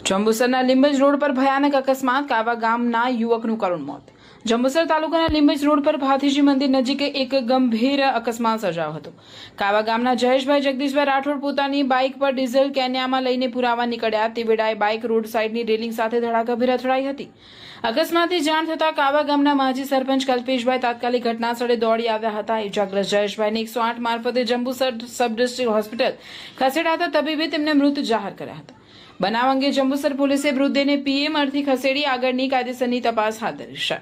જંબુસરના લીંબજ road પર ભયાનક અકસ્માત, કાવા ગામના યુવકનું કરુણ મોત। જંબુસર તાલુકાના લીંબજ રોડ પર ભાથીજી મંદિર નજીક એક ગંભીર અકસ્માત સર્જાયો હતો। કાવા ગામના જયેશભાઈ જગદીશભાઈ રાઠોડ પોતાની બાઇક પર ડીઝલ કેન્યામાં લઈને પુરાવા નીકળ્યા તે વેળાએ બાઇક રોડ સાઇડની રેલિંગ સાથે ધડાકાભેર અથડાઈ હતી। અકસ્માતની જાણ થતાં કાવા ગામના માજી સરપંચ કલ્પેશભાઈ તાત્કાલિક ઘટનાસ્થળે દોડી આવ્યા હતા। ઇજાગ્રસ્ત જયેશભાઈને 108 મારફતે જંબુસર સબ ડિસ્ટ્રિક્ટ હોસ્પિટલ ખસેડાતા તબીબે તેમને મૃત જાહેર કર્યા હતા। બનાવ અંગે જંબુસર પોલીસે મૃતદેહને પીએમ અર્થે ખસેડી આગળની કાયદેસરની તપાસ હાથ ધરી છે।